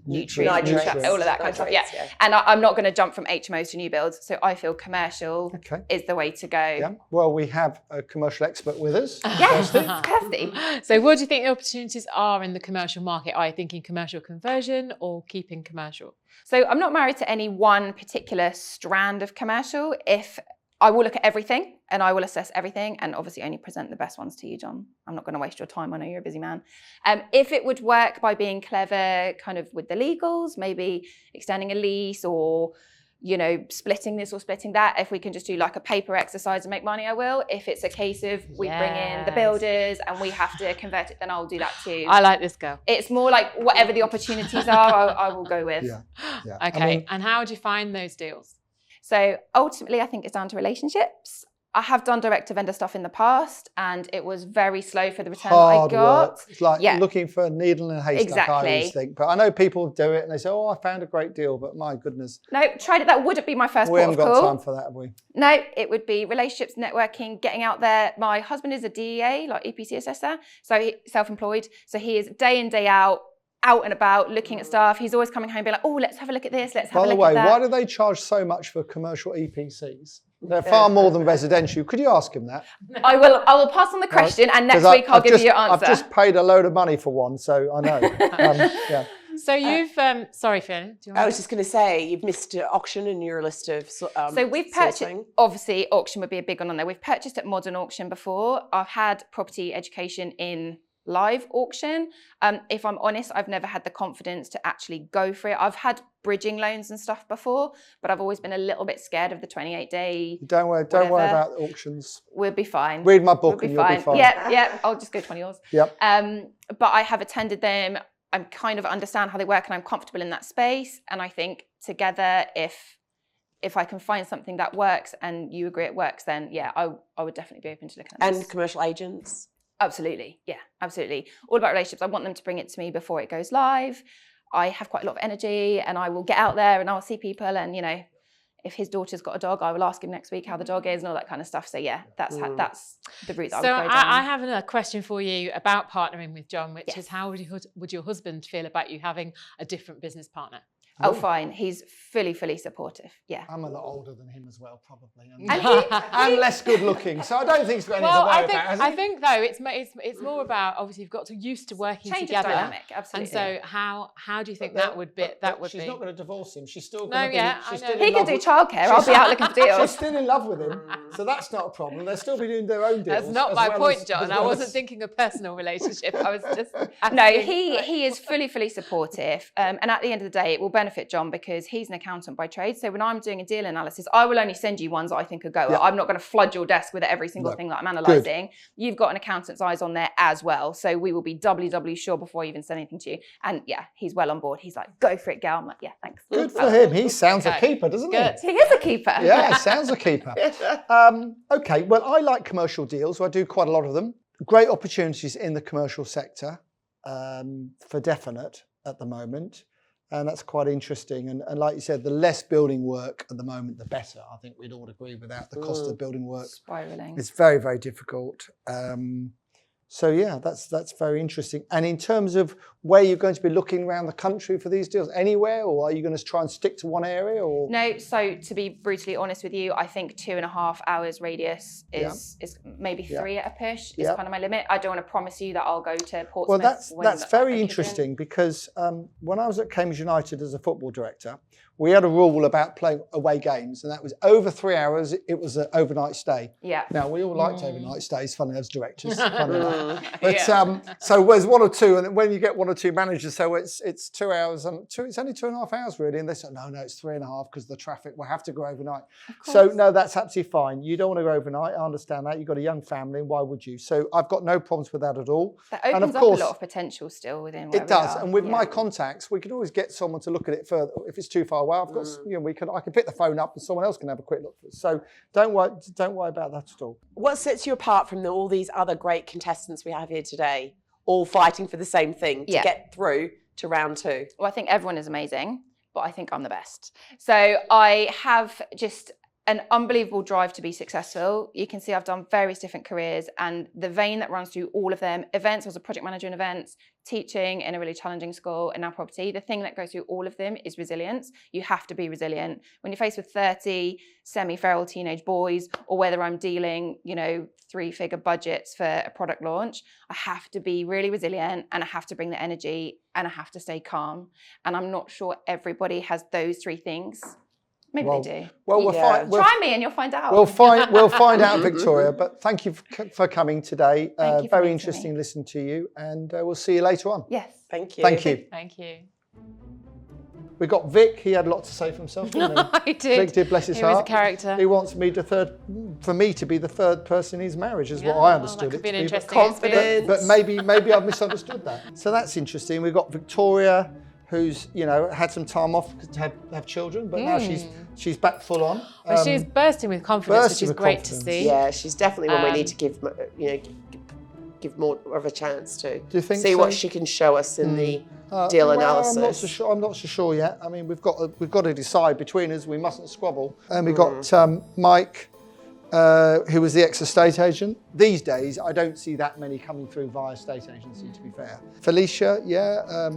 nutrients, all of that kind of stuff. Yeah. And I'm not going to jump from HMOs to new builds. So I feel commercial is the way to go. Yeah. Well, we have a commercial expert with us. Yes, Kirsty. So what do you think the opportunities are in the commercial market? Are you thinking commercial conversion or keeping commercial? So I'm not married to any one particular strand of commercial. If I will look at everything and I will assess everything and obviously only present the best ones to you, John. I'm not going to waste your time. I know you're a busy man. If it would work by being clever kind of with the legals, maybe extending a lease or, you know, splitting this or splitting that. If we can just do like a paper exercise and make money, I will. If it's a case of we bring in the builders and we have to convert it, then I'll do that too. I like this girl. It's more like whatever the opportunities are, I will go with. Yeah. Okay. And how do you find those deals? So ultimately, I think it's down to relationships. I have done direct-to-vendor stuff in the past, and it was very slow for the return that I got. Work. It's like looking for a needle in a haystack, I always think. But I know people do it, and they say, oh, I found a great deal, but my goodness. No, tried it. That wouldn't be my first We port of haven't call. got time for that, have we? No, it would be relationships, networking, getting out there. My husband is a DEA, like EPC assessor, so he's self-employed. So he is day in, day out and about, looking at stuff. He's always coming home being like, oh, let's have a look at this, let's have a look at that. By the way, why do they charge so much for commercial EPCs? They're far more than residential. Could you ask him that? I will pass on the question and next week I'll give you your answer. I've just paid a load of money for one, so I know. So you've, sorry, Fiona. I was just going to say, you've missed auction in your list of So we've purchased, obviously auction would be a big one on there. We've purchased at modern auction before. I've had property education in live auction. If I'm honest, I've never had the confidence to actually go for it. I've had bridging loans and stuff before, but I've always been a little bit scared of the 28-day. Don't worry about auctions. We'll be fine. Read my book and you'll be fine. Yeah, I'll just go 20 yours. Yep. But I have attended them. I'm kind of understand how they work and I'm comfortable in that space. And I think together, if I can find something that works and you agree it works, then yeah, I would definitely be open to looking at this. And commercial agents? Absolutely, yeah, absolutely. All about relationships. I want them to bring it to me before it goes live. I have quite a lot of energy and I will get out there and I'll see people and, you know, if his daughter's got a dog, I will ask him next week how the dog is and all that kind of stuff. So yeah, that's the route that I would go down. I have another question for you about partnering with John, which is how would your husband feel about you having a different business partner? Oh, fine. He's fully supportive. Yeah. I'm a lot older than him as well, probably. And less good looking, so I don't think he's got anything to worry about, has he? I think though it's more about obviously you've got to used to working Change together. Of dynamic, absolutely. And so how do you think that would be? She's not going to divorce him. She's still going to be. She's still he can do childcare. I'll be out looking for deals. She's still in love with him, so that's not a problem. They'll still be doing their own deals. That's not my point, John. I wasn't thinking a personal relationship. I was just no. He is fully supportive, and at the end of the day, it will benefit John because he's an accountant by trade. So when I'm doing a deal analysis, I will only send you ones that I think are goer. I'm not going to flood your desk with every single thing that I'm analysing. Good. You've got an accountant's eyes on there as well. So we will be doubly sure before I even send anything to you. And yeah, he's well on board. He's like, go for it, gal. I'm like, yeah, thanks. Good for him. He sounds a keeper, doesn't he? He is a keeper. Yeah, sounds a keeper. Okay, well, I like commercial deals. So I do quite a lot of them. Great opportunities in the commercial sector for definite at the moment. And that's quite interesting. And like you said, the less building work at the moment, the better. I think we'd all agree with that. The cost of building work is very difficult. So yeah, that's very interesting. And in terms of where you're going to be looking around the country for these deals, anywhere, or are you going to try and stick to one area? Or no. So to be brutally honest with you, I think 2.5 hours radius is maybe 3 at a push. Is kind of my limit. I don't want to promise you that I'll go to Portsmouth. Well, that's very interesting because when I was at Cambridge United as a football director, we had a rule about playing away games, and that was over 3 hours. It was an overnight stay. Yeah. Now we all liked overnight stays, funny as directors. But so there's 1 or 2, and when you get 1 or 2 managers, so it's 2 hours and it's only 2.5 hours really, and they say no, it's 3.5 because the traffic. We'll have to go overnight. So no, that's absolutely fine. You don't want to go overnight. I understand that. You've got a young family, and why would you? So I've got no problems with that at all. That opens and of up course, a lot of potential still within. It does, and with my contacts, we can always get someone to look at it further. If it's too far away, I've got I can pick the phone up and someone else can have a quick look. So don't worry about that at all. What sets you apart from all these other great contestants we have here today, all fighting for the same thing to get through to round 2? Well, I think everyone is amazing, but I think I'm the best. So I have just an unbelievable drive to be successful. You can see I've done various different careers, and the vein that runs through all of them, events, I was a project manager in events, teaching in a really challenging school, and now property. The thing that goes through all of them is resilience. You have to be resilient. When you're faced with 30 semi-feral teenage boys, or whether I'm dealing, 3-figure budgets for a product launch, I have to be really resilient, and I have to bring the energy, and I have to stay calm. And I'm not sure everybody has those 3 things. Maybe they do. Well, try me and you'll find out. We'll find out, Victoria. But thank you for coming today. Very interesting listening to you, and we'll see you later on. Yes. Thank you. Thank you. Thank you. We got Vic. He had a lot to say for himself, didn't he? I did. Vic did, bless his heart. He was a character. He wants me for me to be the third person in his marriage, is what I understood. That could be an interesting confidence. But maybe I've misunderstood that. So that's interesting. We've got Victoria, who's had some time off to have children, but now she's back full on. Well, she's bursting with confidence, which is great to see. Yeah, she's definitely one we need to give more of a chance to. Do you think see what she can show us in the deal analysis? I'm not so sure yet. I mean, we've got to decide between us. We mustn't squabble. And we've got Mike, who was the ex-estate agent. These days, I don't see that many coming through via estate agency, to be fair. Felicia, yeah.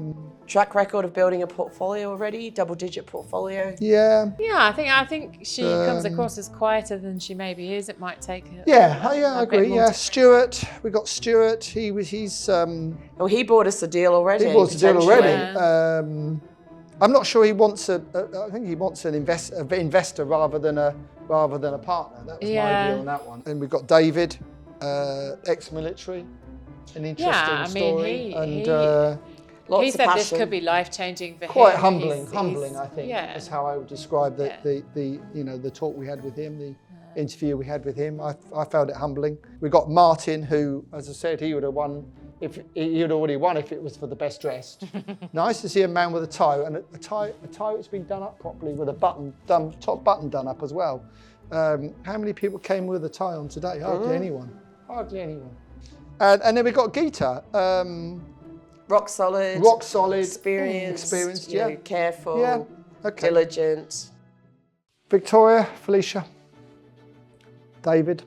Track record of building a portfolio already, double-digit portfolio. Yeah. Yeah, I think she comes across as quieter than she maybe is. It might take her. I agree. Yeah, Stuart. We got Stuart. He's. Well, he bought us a deal already. He bought us a deal already. Yeah. I'm not sure he wants I think he wants an investor rather than a partner. That was my view on that one. And we've got David, ex-military, an interesting story. Lots he of said passion. this could be life-changing for Quite him. humbling, I think. Yeah. Is how I would describe the talk we had with him, the interview we had with him. I found it humbling. We got Martin, who, as I said, he would have won. If he had already won if it was for the best dressed. Nice to see a man with a tie, and a tie that's been done up properly with a top button done up as well. How many people came with a tie on today? Hardly anyone. Hardly anyone. And then we got Gaer. Rock solid. Experienced. You know, careful. Diligent. Victoria, Felicia, David.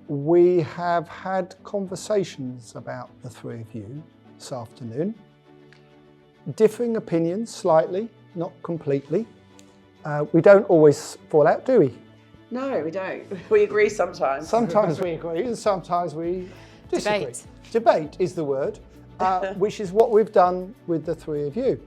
We have had conversations about the three of you this afternoon. Differing opinions slightly, not completely. We don't always fall out, do we? No, we don't. We agree sometimes. Sometimes we agree and sometimes we disagree. Debate is the word, which is what we've done with the three of you.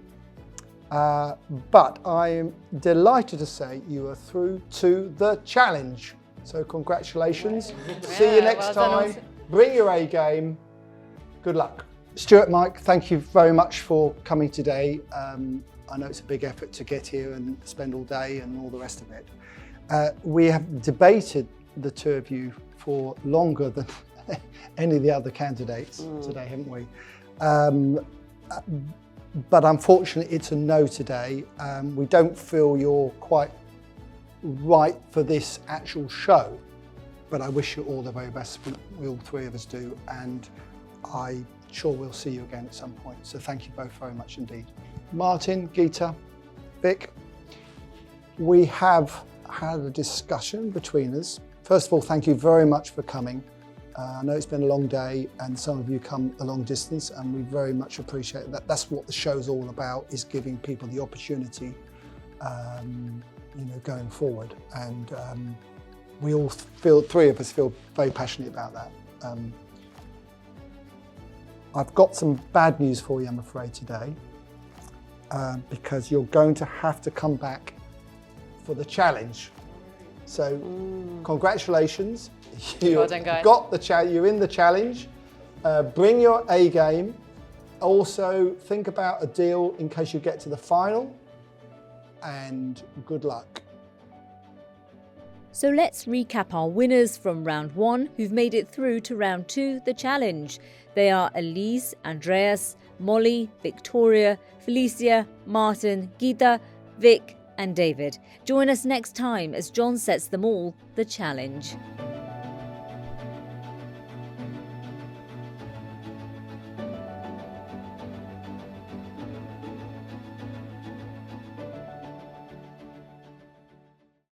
But I'm delighted to say you are through to the challenge. So congratulations. See you next time. Bring your A game. Good luck. Stuart, Mike, thank you very much for coming today. I know it's a big effort to get here and spend all day and all the rest of it. We have debated the two of you for longer than any of the other candidates today, haven't we? But unfortunately, it's a no today. We don't feel you're quite right for this actual show, but I wish you all the very best. We all three of us do, and I'm sure we'll see you again at some point. So thank you both very much indeed. Martin, Gaer, Vic, we have had a discussion between us. First of all, thank you very much for coming. I know it's been a long day and some of you come a long distance, and we very much appreciate that. That's what the show's all about, is giving people the opportunity going forward, and we all feel, three of us feel very passionate about that. I've got some bad news for you, I'm afraid, today, because you're going to have to come back for the challenge. So, congratulations, you've got the challenge. You're in the challenge. Bring your A game. Also, think about a deal in case you get to the final. And good luck. So let's recap our winners from round 1 who've made it through to round 2, the challenge. They are Elise, Andreas, Molly, Victoria, Felicia, Martin, Gaer, Vic and David. Join us next time as John sets them all the challenge.